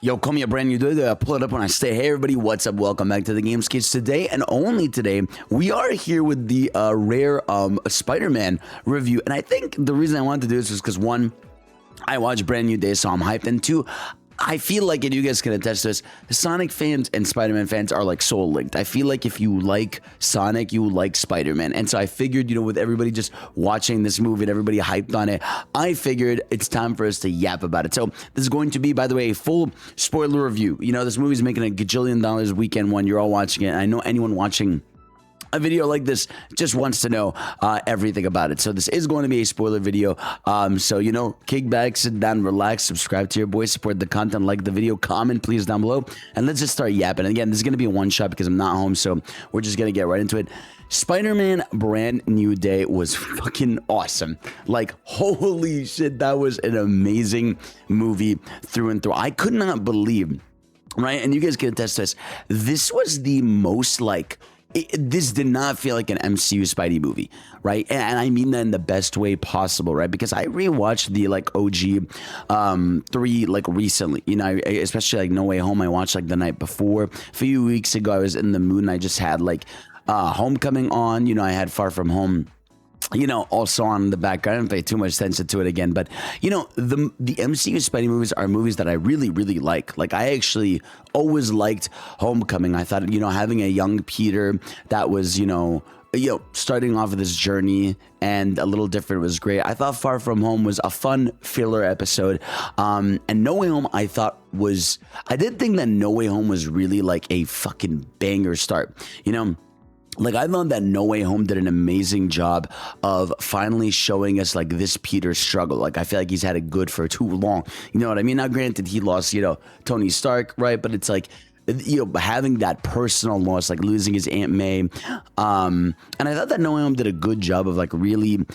Yo, call me a brand new dude. I pull it up when I stay. Hey, everybody, what's up? Welcome back to the Games Kids. Today, and only today, we are here with the rare Spider-Man review. And I think the reason I wanted to do this is because, one, I watched Brand New Day, so I'm hyped. And two, I feel like, and you guys can attest to this, Sonic fans and Spider-Man fans are like soul linked. I feel like if you like Sonic, you like Spider-Man. And so I figured, with everybody just watching this movie and everybody hyped on it, I figured it's time for us to yap about it. So this is going to be, by the way, a full spoiler review. This movie's making a gajillion dollars weekend one. You're all watching it. I know anyone watching a video like this just wants to know everything about it. So this is going to be a spoiler video. So, kick back, sit down, relax, subscribe to your boy, support the content, like the video, comment please down below, and let's just start yapping. And again, this is going to be a one shot because I'm not home, so we're just going to get right into it. Spider-Man Brand New Day was fucking awesome. Like, holy shit, that was an amazing movie through and through. I could not believe, right? And you guys can attest to this. This was the most this did not feel like an MCU Spidey movie, right? And I mean that in the best way possible, right? Because I rewatched the OG 3 recently, especially No Way Home. I watched the night before. A few weeks ago, I was in the mood and I just had Homecoming on. I had Far From Home, also on in the background. I didn't pay too much attention to it again, but the MCU Spidey movies are movies that I really, really like. I actually always liked Homecoming. I thought, having a young Peter that was, starting off this journey and a little different was great. I thought Far From Home was a fun filler episode. And No Way Home, I did think that No Way Home was really a fucking banger start, I thought that No Way Home did an amazing job of finally showing us this Peter struggle. I feel like he's had it good for too long. You know what I mean? Now, granted, he lost, Tony Stark, right? But it's having that personal loss, losing his Aunt May. And I thought that No Way Home did a good job of really,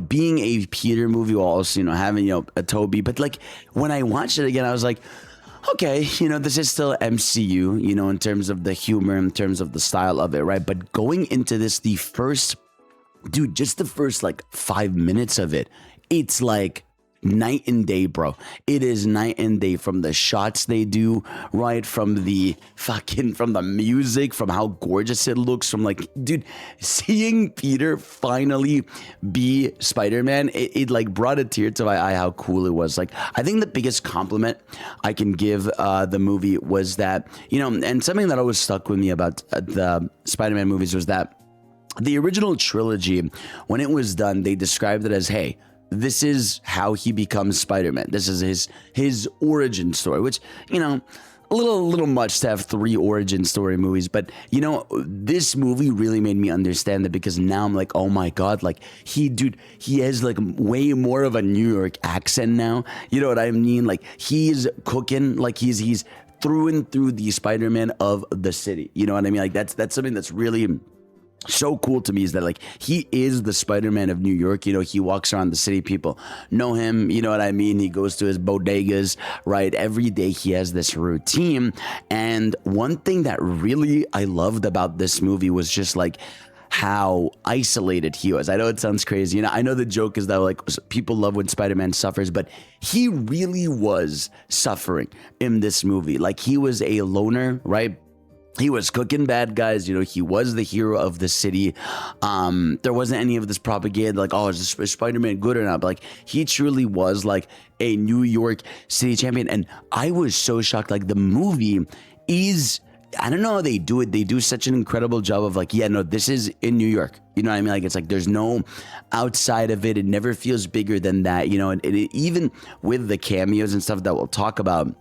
being a Peter movie while also, having, a Toby. But when I watched it again, I was like, okay, this is still MCU, in terms of the humor, in terms of the style of it, right? But going into this, just the first 5 minutes of it, it's night and day, bro. It is night and day, from the shots they do, right? From the music, from how gorgeous it looks, from seeing Peter finally be Spider-Man, it brought a tear to my eye how cool it was. I think the biggest compliment I can give the movie was that, and something that always stuck with me about the Spider-Man movies was that the original trilogy, when it was done, they described it as, hey, this is how he becomes Spider-Man. This is his origin story, which, a little much to have 3 origin story movies. But, this movie really made me understand that, because now I'm oh my God, he has way more of a New York accent now. You know what I mean? He's cooking, he's through and through the Spider-Man of the city. You know what I mean? That's something that's really so cool to me, is that he is the Spider-Man of New York. He walks around the city, people know him, you know what I mean? He goes to his bodegas, right? Every day he has this routine. And one thing that really I loved about this movie was just how isolated he was. I know it sounds crazy. I know the joke is that people love when Spider-Man suffers, but he really was suffering in this movie. He was a loner, right? He was cooking bad guys, he was the hero of the city. There wasn't any of this propaganda is Spider-Man good or not? But he truly was a New York City champion. And I was so shocked. The movie is, I don't know how they do it. They do such an incredible job of this is in New York. You know what I mean? It's there's no outside of it. It never feels bigger than that, and even with the cameos and stuff that we'll talk about,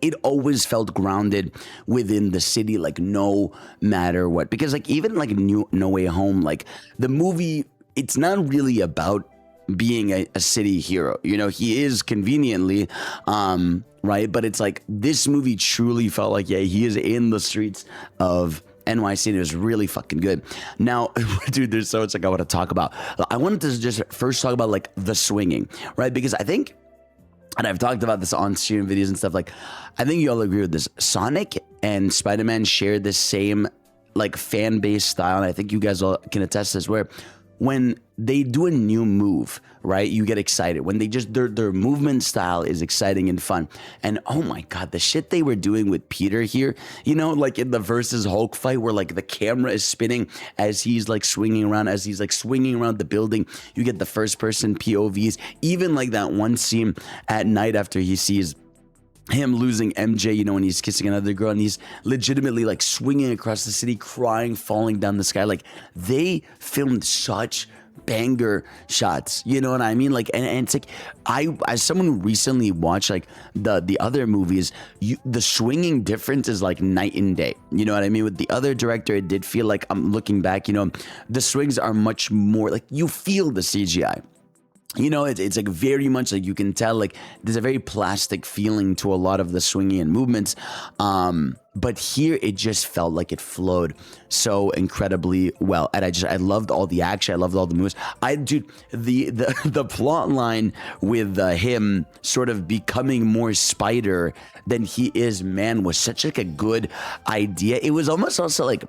it always felt grounded within the city, no matter what. Because even No Way Home, the movie, it's not really about being a city hero. He is conveniently, right? But it's this movie truly felt he is in the streets of NYC. It was really fucking good. Now, dude, there's so much I want to talk about. I wanted to just first talk about the swinging, right? Because I think, and I've talked about this on stream videos and stuff, I think you all agree with this. Sonic and Spider-Man share the same fan base style, and I think you guys all can attest to this, where when they do a new move, right? You get excited when they just their movement style is exciting and fun. And oh my god, the shit they were doing with Peter here, you know, like in the versus Hulk fight where like the camera is spinning as he's like swinging around, the building. You get the first person POVs, even like that one scene at night after he sees him losing MJ, you know, when he's kissing another girl and he's legitimately like swinging across the city, crying, falling down the sky. Like they filmed such banger shots, you know what I mean? Like, and it's like, as someone who recently watched like the other movies, the swinging difference is like night and day. You know what I mean? With the other director, it did feel like, I'm looking back, you know, the swings are much more like you feel the CGI. You know, it's like very much like you can tell like there's a very plastic feeling to a lot of the swinging and movements. But here it just felt like it flowed so incredibly well. And I loved all the action. I loved all the moves. The plot line with him sort of becoming more Spider than he is man was such like a good idea. It was almost also like,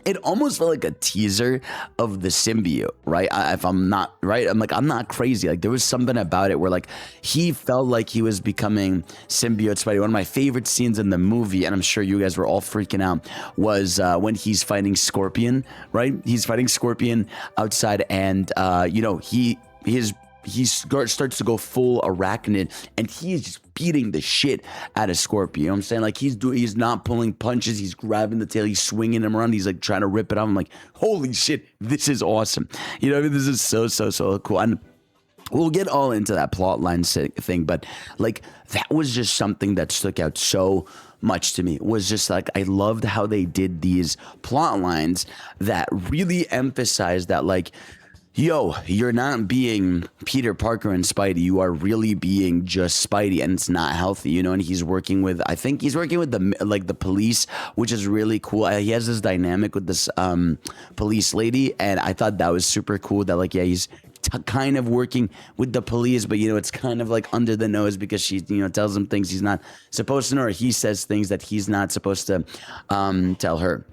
it almost felt like a teaser of the symbiote, right? If I'm not right, I'm not crazy. Like there was something about it where like he felt like he was becoming symbiote Spidey. One of my favorite scenes in the movie, and I'm sure you guys were all freaking out, was when he's fighting Scorpion, right? He's fighting Scorpion outside, and you know, he starts to go full arachnid, and he is just beating the shit out of Scorpion. You know what I'm saying? Like he's not pulling punches. He's grabbing the tail. He's swinging him around. He's like trying to rip it off. I'm like, holy shit, this is awesome. You know what I mean? This is so cool. And we'll get all into that plot line thing, but like that was just something that stuck out so much to me. It was just like, I loved how they did these plot lines that really emphasized that like, yo, you're not being Peter Parker and Spidey. You are really being just Spidey, and it's not healthy, you know. And I think he's working with the police, which is really cool. He has this dynamic with this police lady, and I thought that was super cool. That like, yeah, he's kind of working with the police, but you know, it's kind of like under the nose because she, you know, tells him things he's not supposed to know, or he says things that he's not supposed to tell her.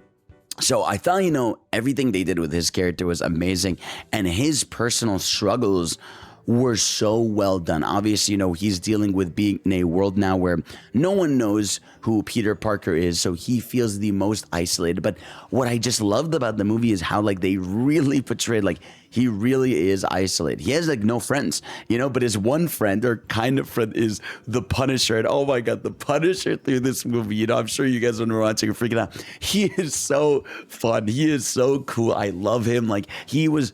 So I thought, you know, everything they did with his character was amazing, and his personal struggles were so well done. Obviously, you know, he's dealing with being in a world now where no one knows who Peter Parker is, so he feels the most isolated. But what I just loved about the movie is how like they really portrayed like he really is isolated. He has like no friends, you know, but his one friend or kind of friend is the Punisher. And oh my God, the Punisher through this movie, you know, I'm sure you guys when we're watching are freaking out. He is so fun. He is so cool. I love him. Like he was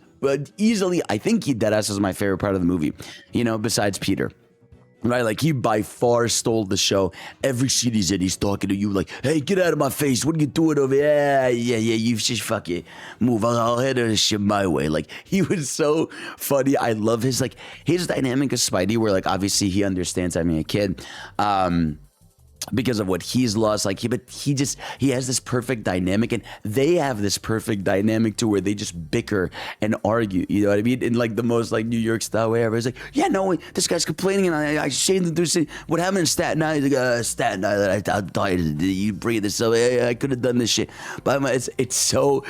easily, I think deadass is my favorite part of the movie, you know, besides Peter. Right, like he by far stole the show. Every scene he's in, he's talking to you like, "Hey, get out of my face! What are you doing over here? Yeah, you just fucking move. I'll handle this shit my way." Like he was so funny. I love his dynamic of Spidey, where like obviously he understands having a kid, because of what he's lost. Like he has this perfect dynamic, and they have this perfect dynamic too, where they just bicker and argue, you know what I mean, in like the most like New York style way ever. It's like, yeah, no, this guy's complaining, and I shaved him through what happened in Staten Island. He's like, Staten Island, I died, you bring this up, I could have done this shit. But it's so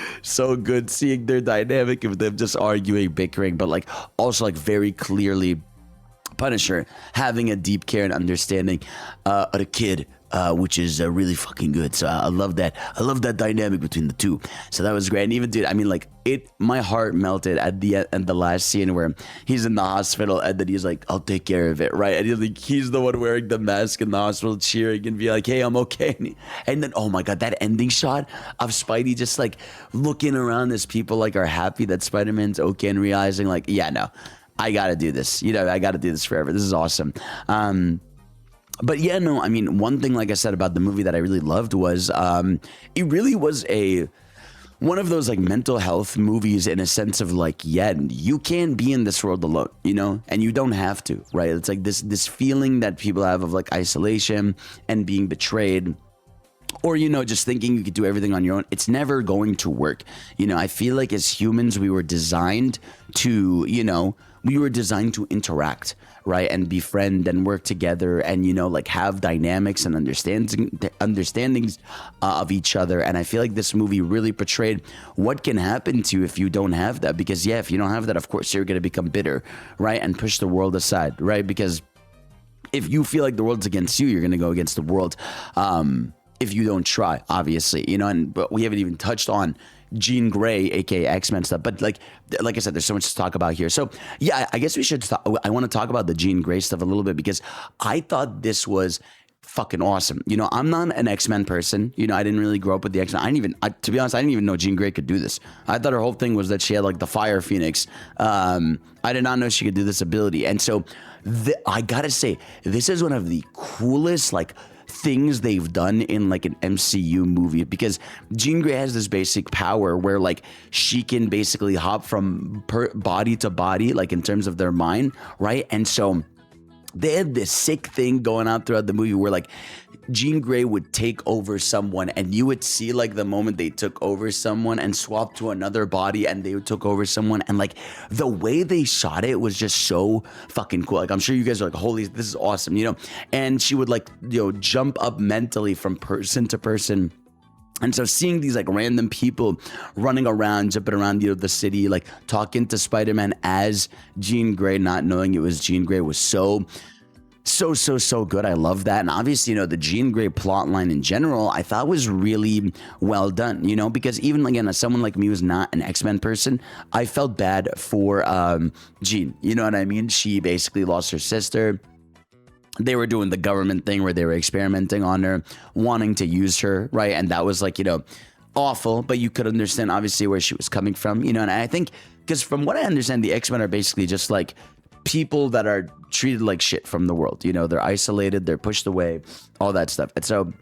good seeing their dynamic of them just arguing, bickering, but like also like very clearly Punisher having a deep care and understanding of the kid, which is really fucking good. So I love that. I love that dynamic between the two. So that was great. And even, dude, I mean, like my heart melted at the end, and the last scene where he's in the hospital and then he's like, "I'll take care of it," right? And he's the one wearing the mask in the hospital, cheering and be like, "Hey, I'm okay." And then, oh my God, that ending shot of Spidey just like looking around as people like are happy that Spider-Man's okay and realizing like, yeah, no, I gotta do this. You know, I gotta do this forever. This is awesome. But yeah, no, I mean, one thing, like I said, about the movie that I really loved was it really was one of those like mental health movies in a sense of like, yeah, you can be in this world alone, you know, and you don't have to, right? It's like this feeling that people have of like isolation and being betrayed, or, you know, just thinking you could do everything on your own. It's never going to work. You know, I feel like as humans, we were designed to, you know, we were designed to interact, right, and befriend and work together, and like have dynamics and understandings of each other. And I feel like this movie really portrayed what can happen to you if you don't have that. Because if you don't have that, of course you're going to become bitter, right, and push the world aside, right? Because if you feel like the world's against you, you're going to go against the world. If you don't try, obviously, but we haven't even touched on Jean Grey, aka X-Men stuff. But like I said, there's so much to talk about here. So yeah, I guess we should I want to talk about the Jean Grey stuff a little bit, because I thought this was fucking awesome. I'm not an X-Men person. I didn't really grow up with the X-Men. To be honest, I didn't even know Jean Grey could do this. I thought her whole thing was that she had like the Fire Phoenix. I did not know she could do this ability. And so I gotta say, this is one of the coolest things they've done in like an MCU movie, because Jean Grey has this basic power where like she can basically hop from body to body, like in terms of their mind, right? And so they had this sick thing going on throughout the movie where like Jean Grey would take over someone, and you would see like the moment they took over someone and swapped to another body and they took over someone, and like the way they shot it was just so fucking cool. Like I'm sure you guys are like, holy, this is awesome, and she would like, jump up mentally from person to person. And so seeing these like random people running around, jumping around, the city, like talking to Spider-Man as Jean Grey, not knowing it was Jean Grey, was so good. I love that. And obviously, the Jean Grey plot line in general, I thought was really well done, because even again, as someone like me who's not an X-Men person, I felt bad for Jean. You know what I mean? She basically lost her sister. They were doing the government thing where they were experimenting on her, wanting to use her, right? And that was like, awful, but you could understand obviously where she was coming from, and I think, because from what I understand, the X-Men are basically just like people that are treated like shit from the world. They're isolated, they're pushed away, all that stuff. And so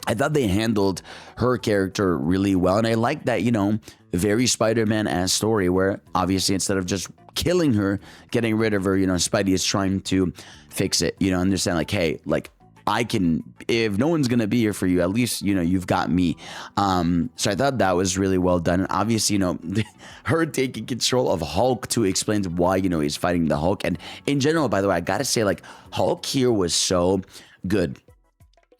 I thought they handled her character really well. And I like that, very Spider-Man-esque story where obviously instead of just killing her, getting rid of her, Spidey is trying to fix it, understand like, hey, like I can, if no one's going to be here for you, at least, you've got me. So I thought that was really well done. And obviously, her taking control of Hulk to explain why, he's fighting the Hulk. And in general, by the way, I got to say, like, Hulk here was so good.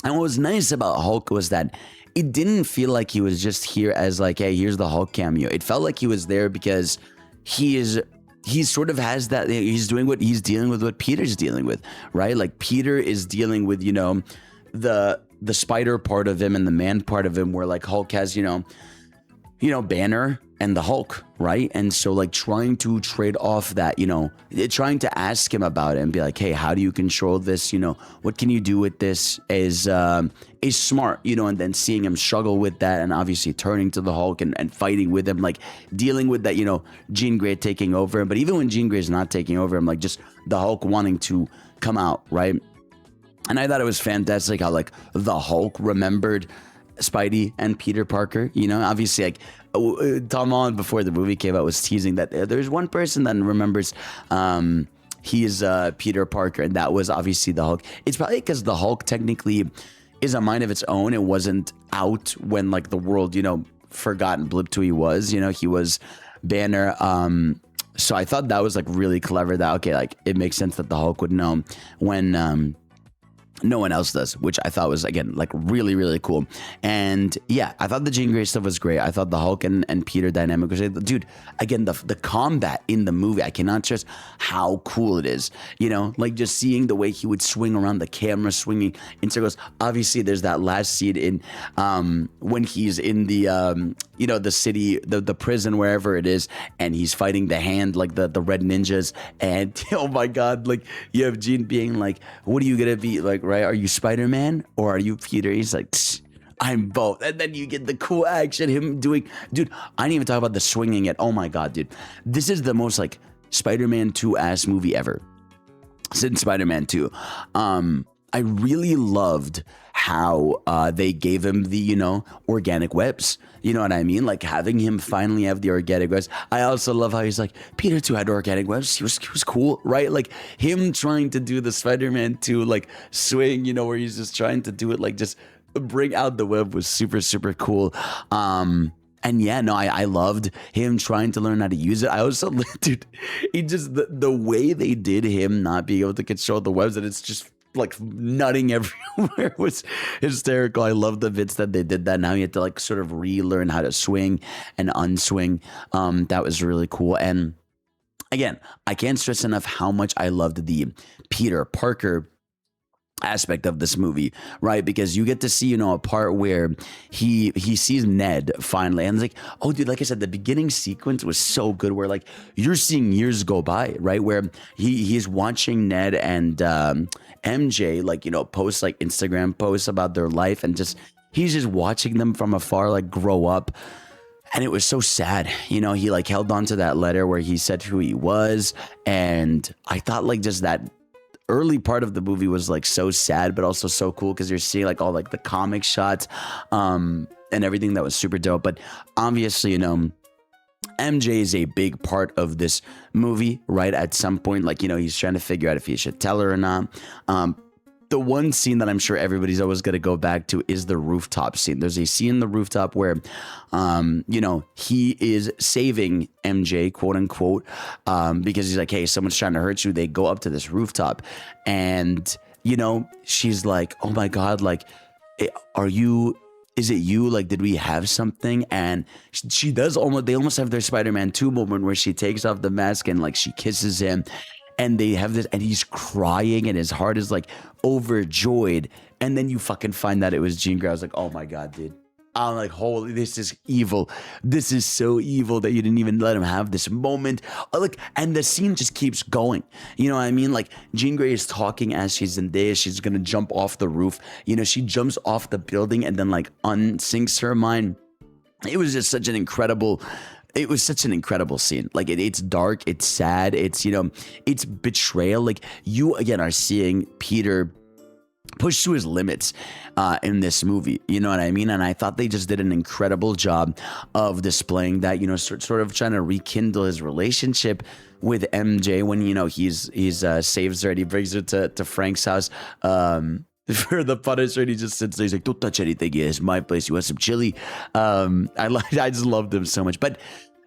And what was nice about Hulk was that it didn't feel like he was just here as like, hey, here's the Hulk cameo. It felt like he was there because he sort of has that, he's dealing with what Peter's dealing with, right? Like Peter is dealing with, the spider part of him and the man part of him, where like Hulk has, Banner and the Hulk, right? And so like trying to trade off that, trying to ask him about it and be like, hey, how do you control this? What can you do with this is smart, and then seeing him struggle with that and obviously turning to the Hulk and fighting with him, like dealing with that, Jean Grey taking over him. But even when Jean Grey's not taking over him, like just the Hulk wanting to come out, right? And I thought it was fantastic how like the Hulk remembered Spidey and Peter Parker, obviously like Tom Holland before the movie came out was teasing that there's one person that remembers he is Peter Parker, and that was obviously the Hulk. It's probably because the Hulk technically is a mind of its own. It wasn't out when like the world, forgot and blipped who he was. He was Banner. So I thought that was like really clever that, okay, like it makes sense that the Hulk would know when no one else does, which I thought was, again, like really, really cool. And yeah, I thought the Jean Grey stuff was great. I thought the Hulk and Peter dynamic was, dude, again, the combat in the movie, I cannot stress how cool it is, like just seeing the way he would swing around, the camera swinging in circles. Obviously there's that last scene in when he's in the the city, the prison, wherever it is, and he's fighting the Hand, like the red ninjas, and oh my god, like you have Jean being like, what are you gonna be like, right? Are you Spider-Man or are you Peter? He's like, I'm both. And then you get the cool action, him doing, dude, I didn't even talk about the swinging yet. Oh my god, dude, this is the most like Spider-Man 2 ass movie ever since Spider-Man 2. I really loved how they gave him the, organic webs. You know what I mean? Like having him finally have the organic webs. I also love how he's like, Peter 2 had organic webs. He was cool, right? Like him trying to do the Spider-Man 2 like swing, where he's just trying to do it, like just bring out the web was super, super cool. And yeah, no, I loved him trying to learn how to use it. I also, dude, he just, the way they did him not being able to control the webs, and it's just like nutting everywhere was hysterical. I love the bits that they did that. Now you have to like sort of relearn how to swing and unswing. That was really cool. And again, I can't stress enough how much I loved the Peter Parker aspect of this movie, right? Because you get to see, a part where he sees Ned finally, and it's like, oh dude, like I said, the beginning sequence was so good where like you're seeing years go by, right? Where he's watching Ned and MJ like, post like Instagram posts about their life, and just he's just watching them from afar like grow up. And it was so sad, he like held on to that letter where he said who he was. And I thought like just that early part of the movie was like so sad, but also so cool because you're seeing like all like the comic shots and everything that was super dope. But obviously, MJ is a big part of this movie, right? At some point, like, he's trying to figure out if he should tell her or not. The one scene that I'm sure everybody's always going to go back to is the rooftop scene. There's a scene in the rooftop where, he is saving MJ, quote unquote, because he's like, hey, someone's trying to hurt you. They go up to this rooftop and, she's like, oh my God, like, is it you? Like, did we have something? And she does they almost have their Spider-Man 2 moment where she takes off the mask and like she kisses him. And they have this, and he's crying, and his heart is like overjoyed. And then you fucking find out it was Jean Grey. I was like, oh my God, dude. I'm like, holy, this is evil. This is so evil that you didn't even let him have this moment. And the scene just keeps going. You know what I mean? Like, Jean Grey is talking as she's in there. She's going to jump off the roof. She jumps off the building and then like unsinks her mind. It was just such an incredible scene. Like it's dark, it's sad, it's it's betrayal. Like you again are seeing Peter pushed to his limits in this movie, you know what I mean? And I thought they just did an incredible job of displaying that, sort of trying to rekindle his relationship with MJ when he's saves her and he brings her to Frank's house for the Punisher, and he just sits there. He's like, "Don't touch anything. It's my place. You want some chili?" I just loved him so much. But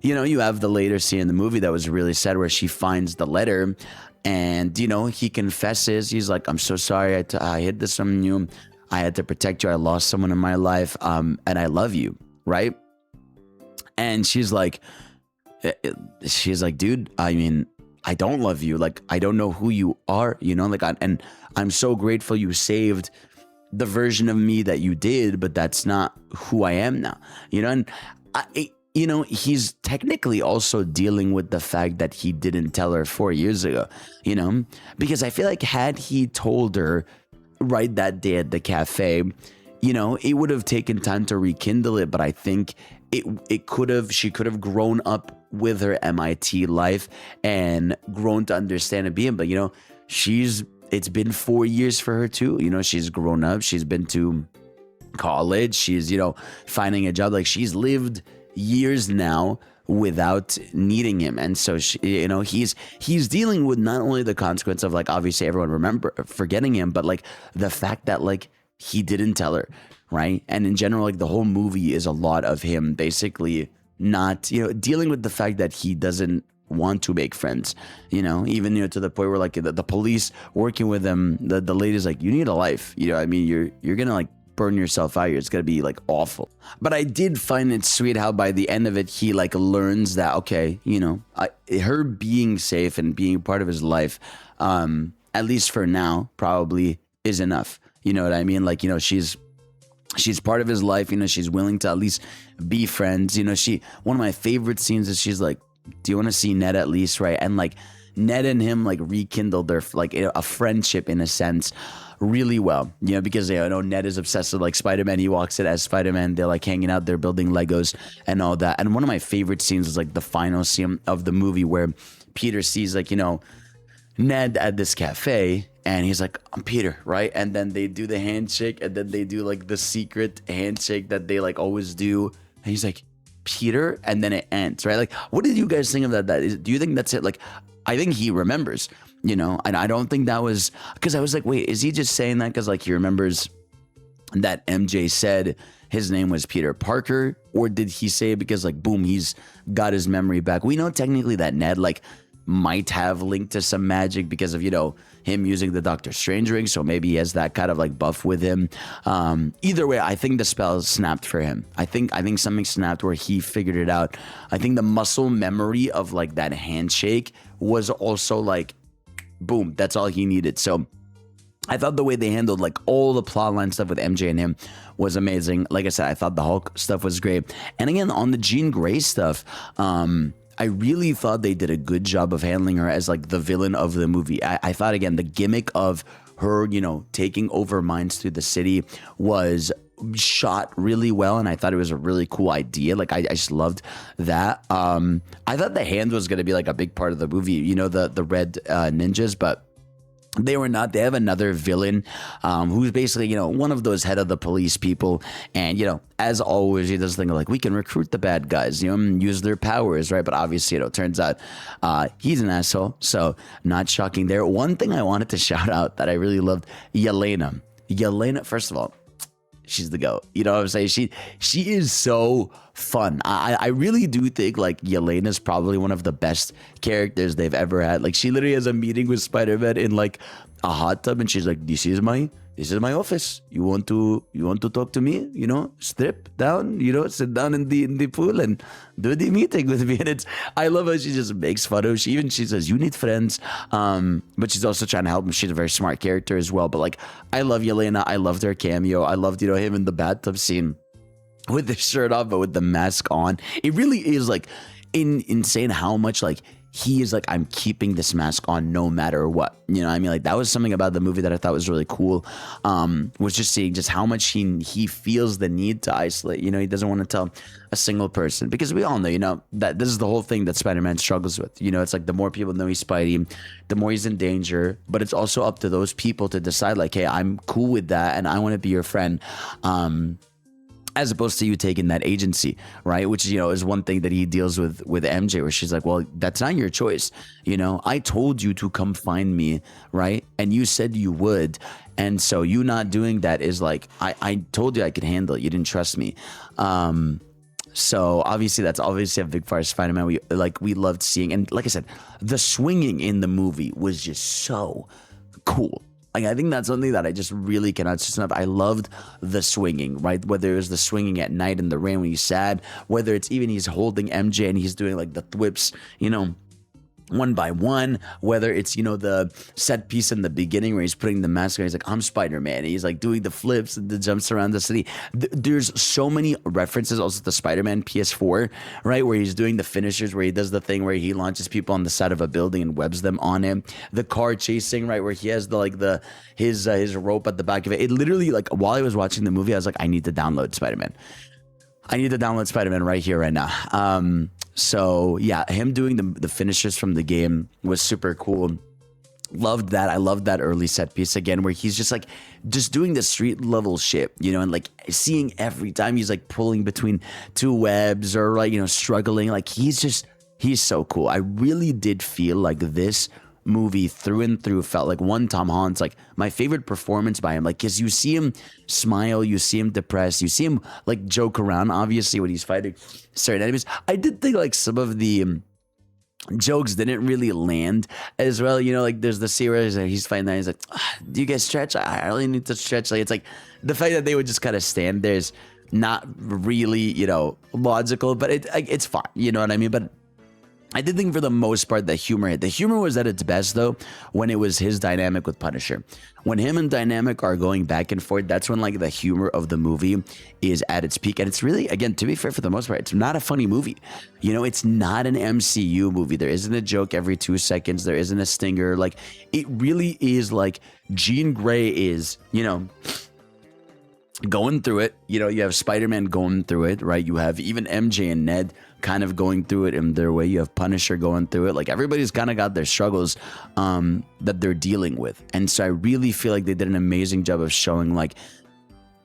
you have the later scene in the movie that was really sad, where she finds the letter, and he confesses. He's like, "I'm so sorry. I hid this from you. I had to protect you. I lost someone in my life. And I love you, right?" And she's like, "Dude, I mean, I don't love you. Like, I don't know who you are, and I'm so grateful you saved the version of me that you did, but that's not who I am now, and he's technically also dealing with the fact that he didn't tell her 4 years ago, because I feel like had he told her right that day at the cafe, it would have taken time to rekindle it. But I think she could have grown up with her MIT life and grown to understand and be him. But it's been 4 years for her too. She's grown up. She's been to college. She's finding a job. Like, she's lived years now without needing him. And so he's dealing with not only the consequence of like obviously everyone forgetting him, but like the fact that like he didn't tell her, right? And in general, like the whole movie is a lot of him basically not dealing with the fact that he doesn't want to make friends, even to the point where like the police working with him, the lady's like, you need a life, I mean, you're gonna like burn yourself out here. It's gonna be like awful. But I did find it sweet how by the end of it he like learns that okay, her being safe and being part of his life, at least for now, probably is enough. You know what I mean? Like she's part of his life. She's willing to at least be friends. One of my favorite scenes is she's like, do you want to see Ned at least, right? And like Ned and him like rekindled their like a friendship in a sense really well, because Ned is obsessed with like Spider-Man. He walks in as Spider-Man. They're like hanging out there building Legos and all that. And one of my favorite scenes is like the final scene of the movie where Peter sees like Ned at this cafe and he's like, I'm Peter, right? And then they do the handshake, and then they do like the secret handshake that they like always do, and he's like, Peter, and then it ends, right? Like, what did you guys think of that? Do you think that's it? Like, I think he remembers, and I don't think that was, because I was like, wait, is he just saying that because like he remembers that MJ said his name was Peter Parker, or did he say it because like boom, he's got his memory back? We know technically that Ned like might have linked to some magic because of, you know, him using the Doctor Strange ring, so maybe he has that kind of like buff with him. Either way, I think the spell snapped for him. I think something snapped where he figured it out. I think the muscle memory of like that handshake was also like boom, that's all he needed. So I thought the way they handled like all the plotline stuff with MJ and him was amazing. Like I said, I thought the Hulk stuff was great. And again, on the Jean Grey stuff, I really thought they did a good job of handling her as like the villain of the movie. I thought, again, the gimmick of her, you know, taking over minds through the city was shot really well, and I thought it was a really cool idea. Like I just loved that. I thought the hand was going to be like a big part of the movie, you know, the red ninjas, but they were not. They have another villain who's basically, you know, one of those head of the police people. And, you know, as always, he does things like, we can recruit the bad guys, you know, and use their powers, right? But obviously, you know, it turns out he's an asshole. So not shocking there. One thing I wanted to shout out that I really loved, Yelena. Yelena, first of all, she's the GOAT. You know what I'm saying? She is so fun. I really do think like Yelena is probably one of the best characters they've ever had. Like she literally has a meeting with Spider-Man in like a hot tub, and she's like, this is my office. You want to talk to me? You know, strip down, you know, sit down in the pool and do the meeting with me. And I love how she just makes fun of. She says, you need friends. But she's also trying to help him. She's a very smart character as well. But like, I love Yelena. I loved her cameo. I loved, you know, him in the bathtub scene with the shirt off, but with the mask on. It really is like insane how much like he is like, I'm keeping this mask on no matter what. You know what I mean? Like that was something about the movie that I thought was really cool. Was just seeing just how much he feels the need to isolate. You know, he doesn't want to tell a single person, because we all know, you know, that this is the whole thing that Spider-Man struggles with. You know, it's like the more people know he's Spidey, the more he's in danger. But it's also up to those people to decide like, hey, I'm cool with that and I want to be your friend. As opposed to you taking that agency, right? Which, you know, is one thing that he deals with MJ, where she's like, well, that's not your choice. You know, I told you to come find me, right? And you said you would. And so you not doing that is like, I told you I could handle it. You didn't trust me. So obviously that's obviously a big part of Spider-Man. We loved seeing, and like I said, the swinging in the movie was just so cool. Like, I think that's something that I just really cannot stress enough. I loved the swinging, right? Whether it was the swinging at night in the rain when he's sad, whether it's even he's holding MJ and he's doing like the thwips, you know, one by one, whether it's, you know, the set piece in the beginning where he's putting the mask on, he's like, I'm Spider-Man, and he's like doing the flips and the jumps around the city. There's so many references also to Spider-Man PS4, right, where he's doing the finishers, where he does the thing where he launches people on the side of a building and webs them on him. The car chasing, right, where he has his rope at the back of it. It literally, like, while I was watching the movie, I was like, I need to download Spider-Man. I need to download Spider-Man right here, right now. So yeah, him doing the finishers from the game was super cool. Loved that. I loved that early set piece again, where he's just doing the street level shit, you know, and like seeing every time he's like pulling between two webs or like, you know, struggling. Like he's so cool. I really did feel like this movie through and through felt like one Tom Holland's like my favorite performance by him, like, because you see him smile, you see him depressed, you see him like joke around obviously when he's fighting certain enemies. I did think like some of the jokes didn't really land as well, you know, like there's the scene where he's fighting there, he's like, do you guys stretch? I really need to stretch. Like, it's like the fact that they would just kind of stand there is not really, you know, logical, but it's fine, you know what I mean? But I did think for the most part the humor hit. The humor was at its best though when it was his dynamic with Punisher. When him and Dynamic are going back and forth, that's when like the humor of the movie is at its peak. And it's really, again, to be fair, for the most part, it's not a funny movie. You know, it's not an MCU movie. There isn't a joke every 2 seconds. There isn't a stinger. Like, it really is like Jean Grey is, you know, going through it. You know, you have Spider-Man going through it, right? You have even MJ and Ned kind of going through it in their way. You have Punisher going through it. Like, everybody's kind of got their struggles that they're dealing with. And so I really feel like they did an amazing job of showing like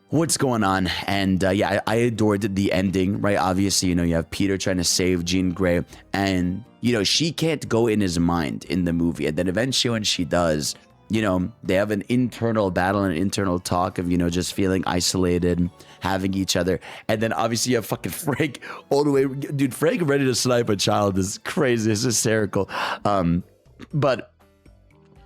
what's going on. And yeah, I adored the ending, right? Obviously, you know, you have Peter trying to save Jean Grey, and, you know, she can't go in his mind in the movie. And then eventually when she does, you know, they have an internal battle and an internal talk of, you know, just feeling isolated, having each other. And then obviously you have fucking Frank all the way. Dude, Frank ready to snipe a child is crazy. It's hysterical. But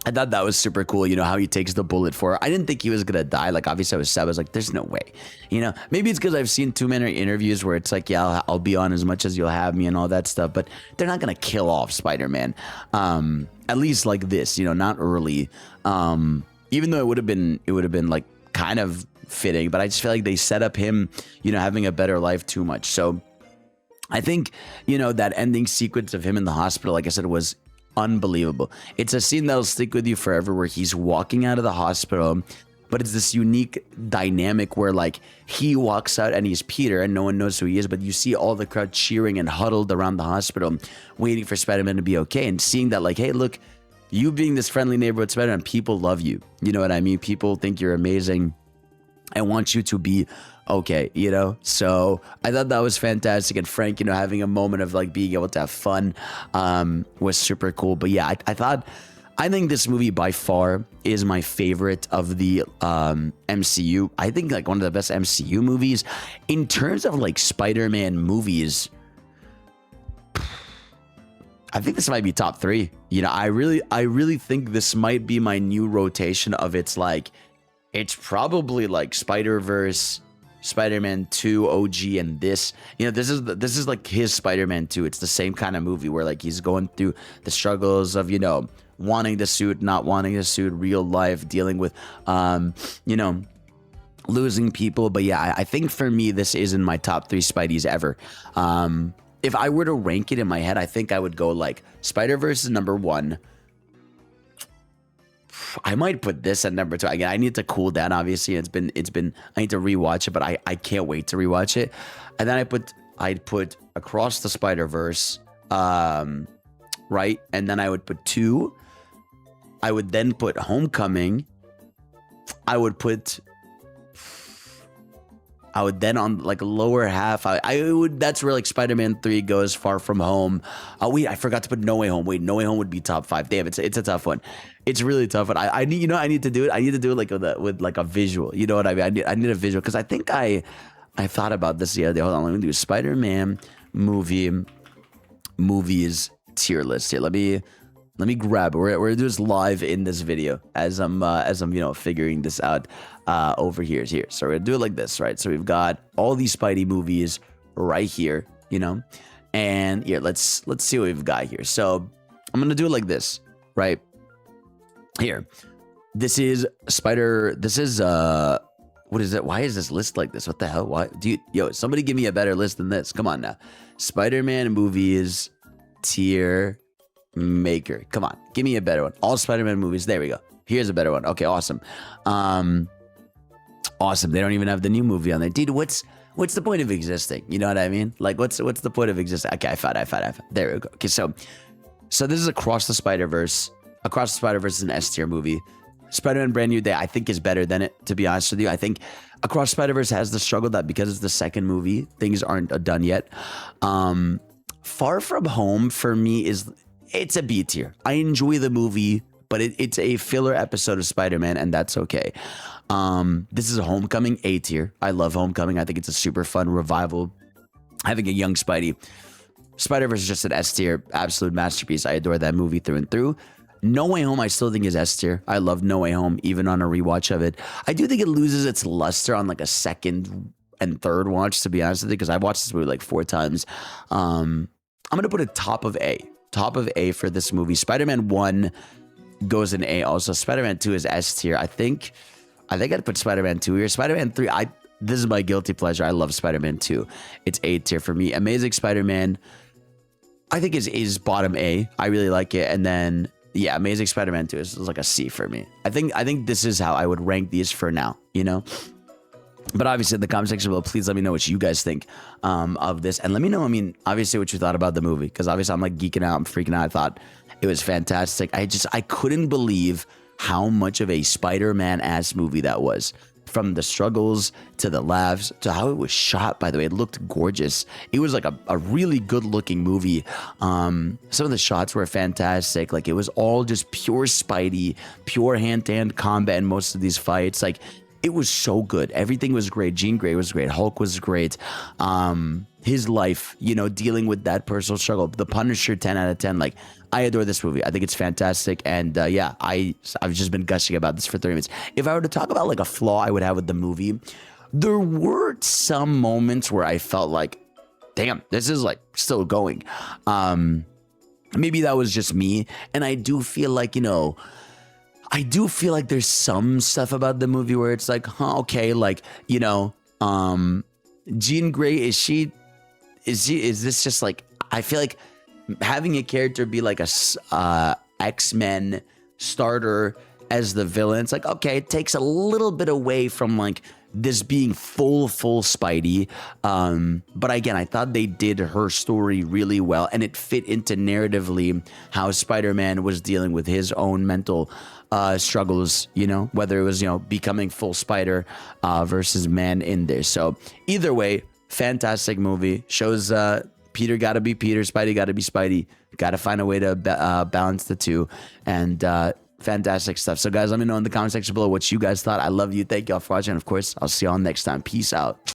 I thought that was super cool, you know, how he takes the bullet for her. I didn't think he was gonna die. Like, obviously I was sad. I was like, there's no way, you know. Maybe it's because I've seen too many interviews where it's like, yeah, I'll be on as much as you'll have me and all that stuff, but they're not gonna kill off Spider-Man, at least like this, you know, not early. Even though it would have been like kind of fitting, but I just feel like they set up him, you know, having a better life too much. So I think, you know, that ending sequence of him in the hospital, like I said, was unbelievable. It's a scene that'll stick with you forever, where he's walking out of the hospital, but it's this unique dynamic where like he walks out and he's Peter and no one knows who he is, but you see all the crowd cheering and huddled around the hospital waiting for Spider-Man to be okay, and seeing that like, hey, look, you being this friendly neighborhood Spider-Man, people love you. You know what I mean? People think you're amazing. I want you to be okay, you know? So I thought that was fantastic. And Frank, you know, having a moment of like being able to have fun was super cool. But yeah, I think this movie by far is my favorite of the MCU. I think like one of the best MCU movies. In terms of like Spider-Man movies, I think this might be top 3. You know, I really think this might be my new rotation of it's like, it's probably like Spider-Verse, Spider-Man 2 OG, and this, you know, this is like his Spider-Man 2. It's the same kind of movie where like he's going through the struggles of, you know, wanting the suit, not wanting the suit, real life, dealing with you know, losing people. But yeah, I think for me this is in my top 3 Spideys ever. If I were to rank it in my head, I think I would go like Spider-Verse is number 1. I might put this at number 2. Again, I need to cool down. Obviously, it's been. I need to rewatch it, but I can't wait to rewatch it. And then I'd put Across the Spider-Verse, right? And then I would put 2. I would then put Homecoming. I would then on like lower half. I would. That's where like Spider-Man 3 goes. Far From Home. Wait, I forgot to put No Way Home. Wait, No Way Home would be top 5. Damn, it's a tough one. It's really tough. But I need, you know, I need to do it. I need to do it like with like a visual. You know what I mean? I need a visual, because I think I thought about this the other day. Hold on, let me do Spider-Man movies tier list here. Let me grab it. We're gonna do this live in this video as I'm you know, figuring this out over here. So we're gonna do it like this, right? So we've got all these Spidey movies right here, you know, and here let's see what we've got here. So I'm gonna do it like this, right? Here, this is what is it? Why is this list like this? What the hell? Why somebody give me a better list than this? Come on now. Spider-Man movies tier maker. Come on, give me a better one. All Spider-Man movies. There we go. Here's a better one. Okay, awesome. Awesome. They don't even have the new movie on there. Dude, what's the point of existing? You know what I mean? Like, what's the point of existing? Okay, I found. There we go. Okay, so this is Across the Spider-Verse. Across the Spider-Verse is an S tier movie. Spider-Man Brand New Day, I think, is better than it, to be honest with you. I think Across Spider-Verse has the struggle that because it's the second movie, things aren't done yet. Far From Home, for me, it's a B tier. I enjoy the movie, but it's a filler episode of Spider-Man, and that's okay. This is a Homecoming, A tier. I love Homecoming. I think it's a super fun revival. Having a young Spidey. Spider-Verse is just an S tier, absolute masterpiece. I adore that movie through and through. No Way Home, I still think is S tier. I love No Way Home, even on a rewatch of it. I do think it loses its luster on like a second and third watch, to be honest with you, because I've watched this movie like 4 times. I'm gonna put it top of A for this movie. Spider-Man 1 goes in A also. Spider-Man 2 is S tier. I think I'd put Spider-Man 2 here. Spider-Man 3, this is my guilty pleasure. I love Spider-Man 2. It's A tier for me. Amazing Spider-Man, I think is bottom A. I really like it. And then yeah, Amazing Spider-Man 2 is like a C for me. I think this is how I would rank these for now, you know? But obviously in the comment section below, please let me know what you guys think of this. And let me know, I mean, obviously what you thought about the movie. Because obviously I'm like geeking out, I'm freaking out. I thought it was fantastic. I couldn't believe how much of a Spider-Man ass movie that was. from the struggles to the laughs to how it was shot. By the way, it looked gorgeous. It was like a really good looking movie. Some of the shots were fantastic. Like, it was all just pure Spidey, pure hand-to-hand combat in most of these fights. Like, it was so good. Everything was great. Jean Grey was great. Hulk was great. His life, you know, dealing with that personal struggle. The Punisher, 10 out of 10. Like, I adore this movie. I think it's fantastic. And yeah, I've just been gushing about this for 30 minutes. If I were to talk about like a flaw I would have with the movie, there were some moments where I felt like, damn, this is like still going. Maybe that was just me. And I do feel like, you know, there's some stuff about the movie where it's like, huh, okay, like, you know, Jean Grey, is this just like, I feel like having a character be like a X-Men starter as the villain, it's like, okay, it takes a little bit away from like this being full Spidey. But again, I thought they did her story really well, and it fit into narratively how Spider-Man was dealing with his own mental struggles, you know, whether it was, you know, becoming full Spider versus man in there. So either way, fantastic movie. Shows Peter gotta be Peter, Spidey gotta be Spidey. Gotta find a way to balance the two. And fantastic stuff. So guys, let me know in the comment section below what you guys thought. I love you. Thank y'all for watching. And of course, I'll see y'all next time. Peace out.